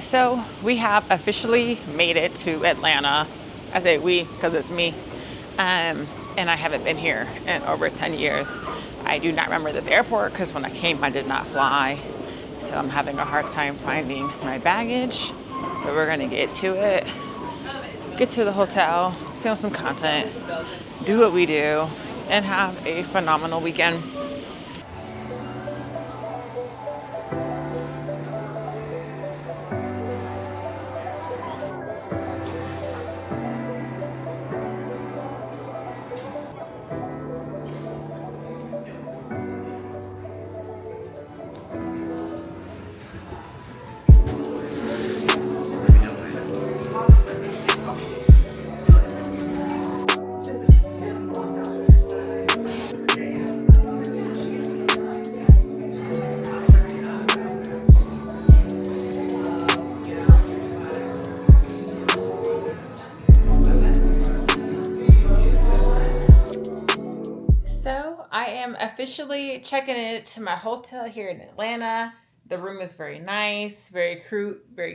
So we have officially made it to Atlanta. I say we because it's me. And I haven't been here in over 10 years. I do not remember this airport because when I came, I did not fly. So I'm having a hard time finding my baggage. But we're going to get to it, get to the hotel, film some content, do what we do, and have a phenomenal weekend. So I am officially checking into my hotel here in Atlanta. The room is very nice, very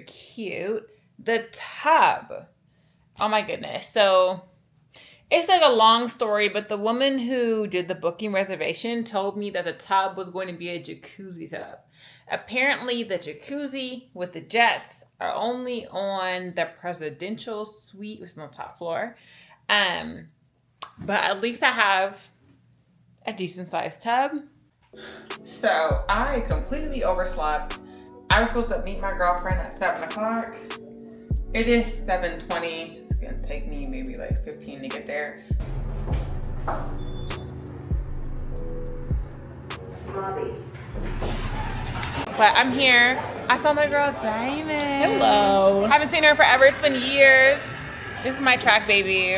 cute. The tub, oh my goodness. So it's like a long story, but the woman who did the booking reservation told me that the tub was going to be a jacuzzi tub. Apparently, the jacuzzi with the jets are only on the presidential suite, which is on the top floor. Um, but at least I have a decent sized tub. So I completely overslept. I was supposed to meet my girlfriend at 7 o'clock. It is 7:20. It's gonna take me maybe like 15 to get there. Lobby. But I'm here. I saw my girl Diamond. Hello. Haven't seen her forever. It's been years. This is my track baby.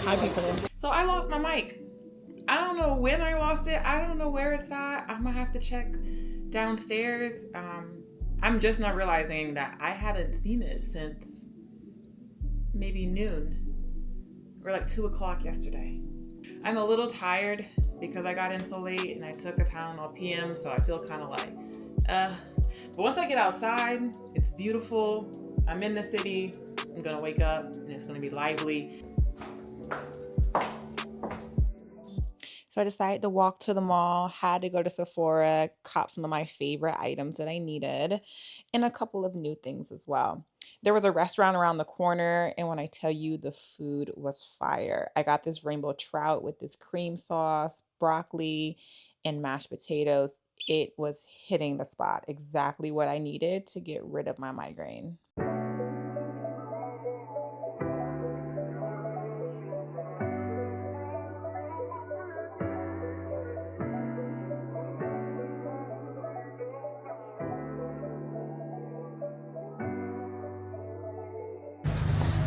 Hi, people. So I lost my mic. I don't know when I lost it. I don't know where it's at. I'm gonna have to check downstairs. I'm just not realizing that I haven't seen it since maybe noon or like 2 o'clock yesterday. I'm a little tired because I got in so late and I took a Tylenol PM, so I feel kind of like, But once I get outside, it's beautiful. I'm in the city. I'm gonna wake up and it's gonna be lively. So I decided to walk to the mall, had to go to Sephora, cop some of my favorite items that I needed, and a couple of new things as well. There was a restaurant around the corner, and when I tell you the food was fire, I got this rainbow trout with this cream sauce, broccoli, and mashed potatoes. It was hitting the spot, exactly what I needed to get rid of my migraine.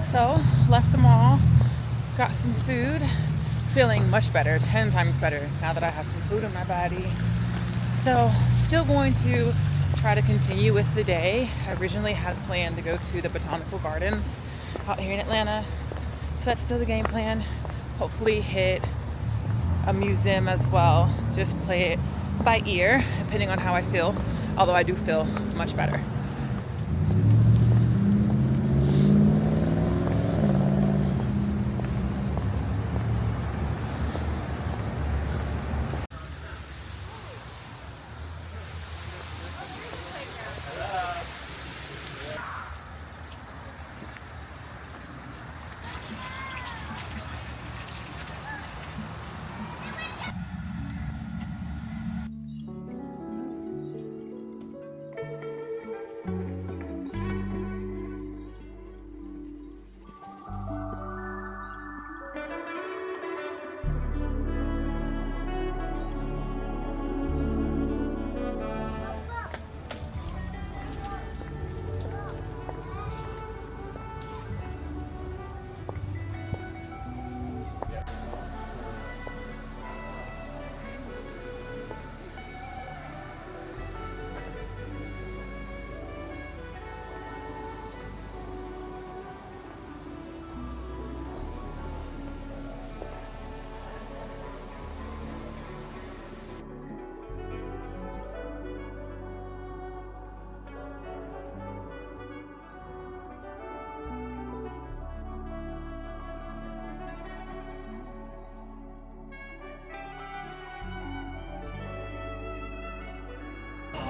So, left the mall, got some food, feeling much better, 10 times better now that I have some food in my body. So, still going to try to continue with the day. I originally had planned to go to the botanical gardens out here in Atlanta. So, that's still the game plan. Hopefully, hit a museum as well. Just play it by ear, depending on how I feel. Although I do feel much better.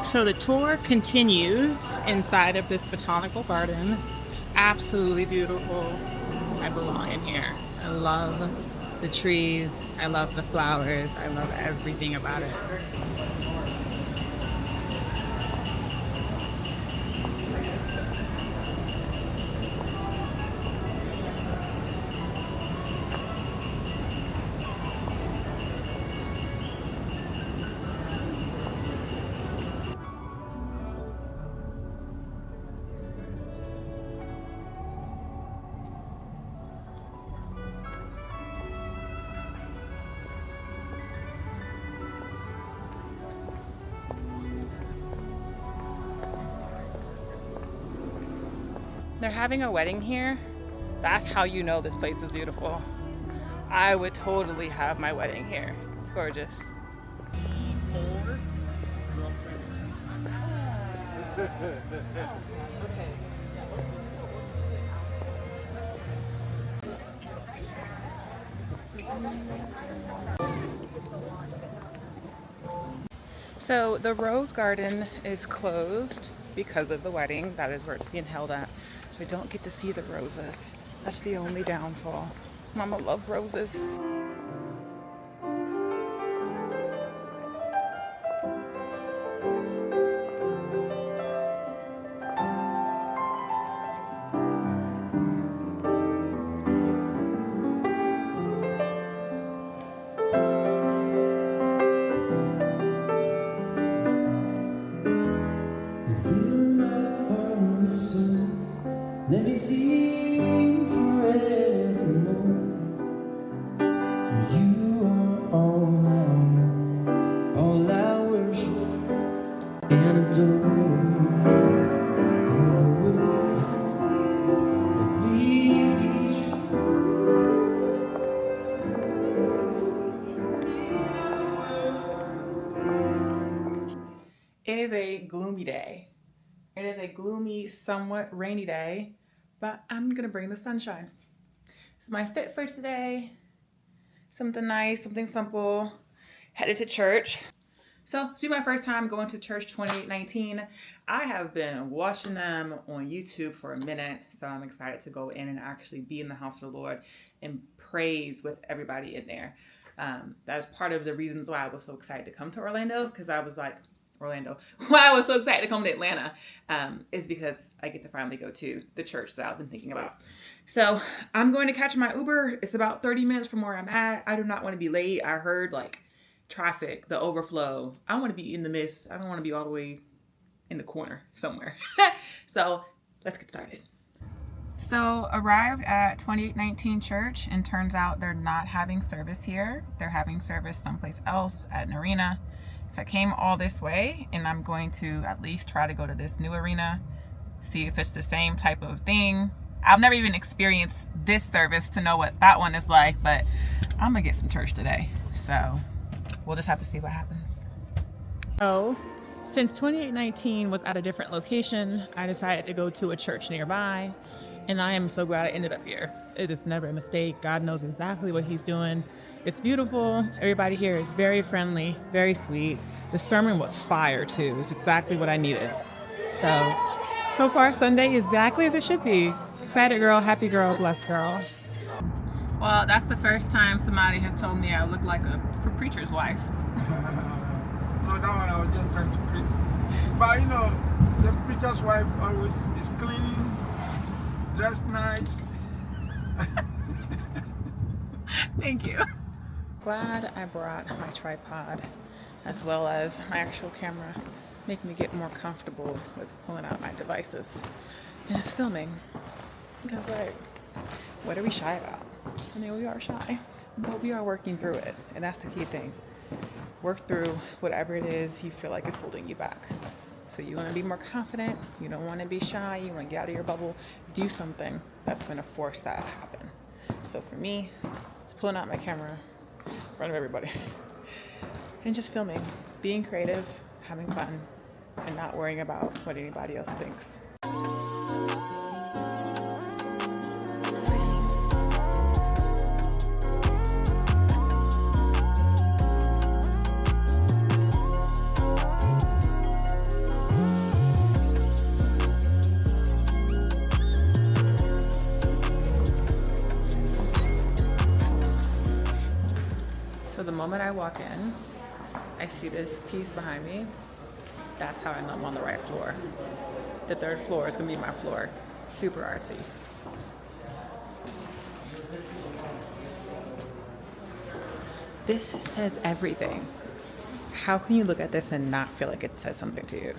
So the tour continues inside of this botanical garden. It's absolutely beautiful. I belong in here. I love the trees. I love the flowers. I love everything about it. They're having a wedding here. That's how you know this place is beautiful. I would totally have my wedding here. It's gorgeous. So the rose garden is closed because of the wedding. That is where it's being held at. So we don't get to see the roses. That's the only downfall. Mama loves roses. Let me sing forevermore. You are all I worship and adore. In the words that please be true. It is a gloomy day. It is a gloomy, somewhat rainy day, but I'm gonna bring the sunshine. It's my fit for today. Something nice, something simple. Headed to church. So it's been my first time going to church 2019. I have been watching them on YouTube for a minute, so I'm excited to go in and actually be in the house of the Lord and praise with everybody in there. That is part of the reasons why I was so excited to come to Orlando, because I was like, why I was so excited to come to Atlanta is because I get to finally go to the church that I've been thinking about. So I'm going to catch my Uber. It's about 30 minutes from where I'm at. I do not want to be late. I heard like traffic, the overflow. I want to be in the midst. I don't want to be all the way in the corner somewhere. So let's get started. So arrived at 2819 church, and turns out they're not having service here. They're having service someplace else at an arena. So I came all this way, and I'm going to at least try to go to this new arena, see if it's the same type of thing. I've never even experienced this service to know what that one is like, but I'm gonna get some church today. So we'll just have to see what happens. So, since 2819 was at a different location, I decided to go to a church nearby, and I am so glad I ended up here. It is never a mistake. God knows exactly what He's doing. It's beautiful. Everybody here is very friendly, very sweet. The sermon was fire too. It's exactly what I needed. So far Sunday is exactly as it should be. Excited girl, happy girl, blessed girl. Well, that's the first time somebody has told me I look like a preacher's wife. No, that one I was just trying to preach. But you know, the preacher's wife always is clean, dressed nice. Thank you. Glad I brought my tripod as well as my actual camera. Make me get more comfortable with pulling out my devices and filming. Because like, what are we shy about? I mean, we are shy, but we are working through it. And that's the key thing. Work through whatever it is you feel like is holding you back. So you want to be more confident. You don't want to be shy. You want to get out of your bubble. Do something that's going to force that to happen. So for me, it's pulling out my camera in front of everybody and just filming, being creative, having fun, and not worrying about what anybody else thinks. walk in, I see this piece behind me. That's how I know I'm on the right floor. The third floor is gonna be my floor. Super artsy. This says everything. How can you look at this and not feel like it says something to you?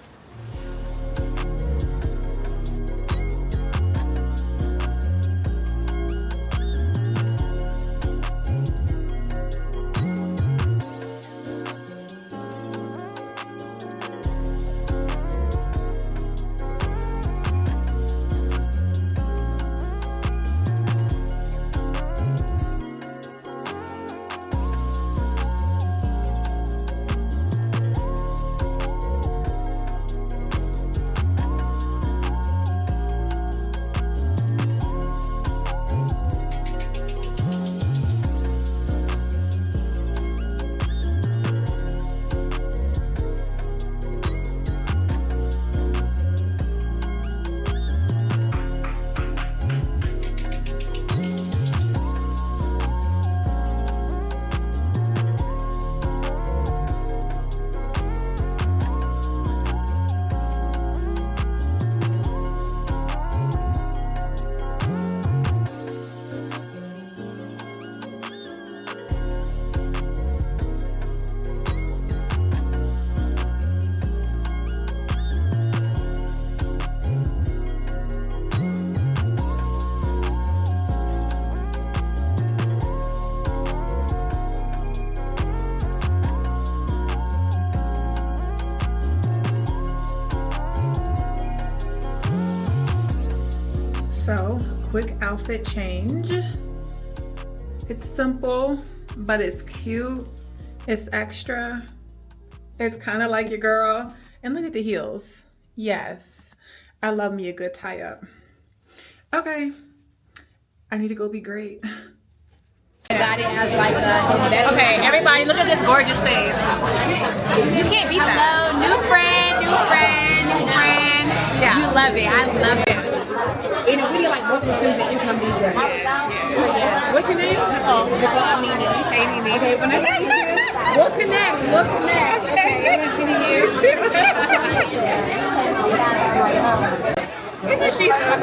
So, quick outfit change. It's simple, but it's cute. It's extra. It's kind of like your girl. And look at the heels. Yes, I love me a good tie up. Okay, I need to go be great. Got it as like a investment. Okay, everybody, look at this gorgeous face. You can't beat that. Hello, new friend. Yeah. You love it. I love it. In a video like most of the students that you come to. Yes. What's your name? Hey, Nene. Okay, when I say we'll connect. Okay. She's so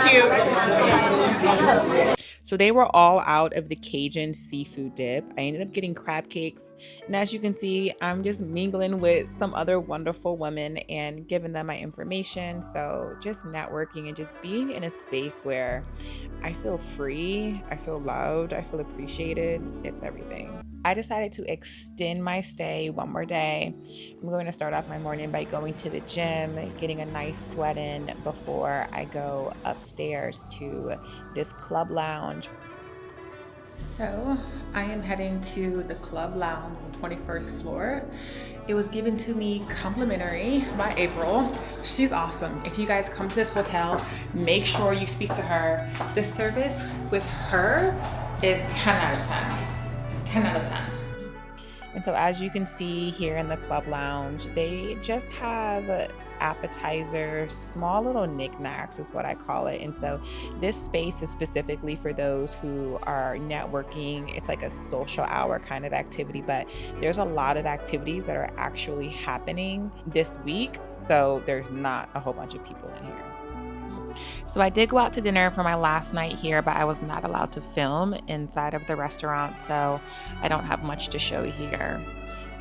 cute. So they were all out of the Cajun seafood dip. I ended up getting crab cakes. And as you can see, I'm just mingling with some other wonderful women and giving them my information. So just networking and just being in a space where I feel free, I feel loved, I feel appreciated. It's everything. I decided to extend my stay one more day. I'm going to start off my morning by going to the gym, getting a nice sweat in before I go upstairs to this club lounge. So I am heading to the club lounge on the 21st floor. It was given to me complimentary by April. She's awesome. If you guys come to this hotel, make sure you speak to her. The service with her is 10 out of 10. 10 out of 10. And so as you can see here in the club lounge, they just have appetizers, small little knickknacks is what I call it. And so this space is specifically for those who are networking. It's like a social hour kind of activity, but there's a lot of activities that are actually happening this week. So there's not a whole bunch of people in here. So I did go out to dinner for my last night here, but I was not allowed to film inside of the restaurant, so I don't have much to show here.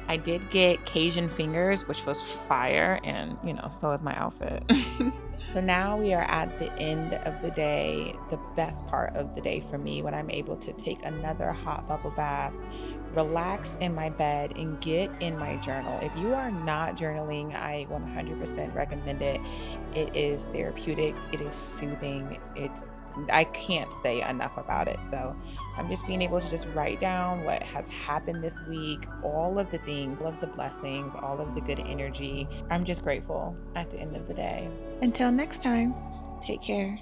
I did get Cajun fingers, which was fire, and so is my outfit. So now we are at the end of the day, the best part of the day for me, when I'm able to take another hot bubble bath, relax in my bed, and get in my journal. If you are not journaling, I 100% recommend it. It is therapeutic, it is soothing, I can't say enough about it. So I'm just being able to just write down what has happened this week, all of the things, all of the blessings, all of the good energy. I'm just grateful at the end of the day. Until next time, take care.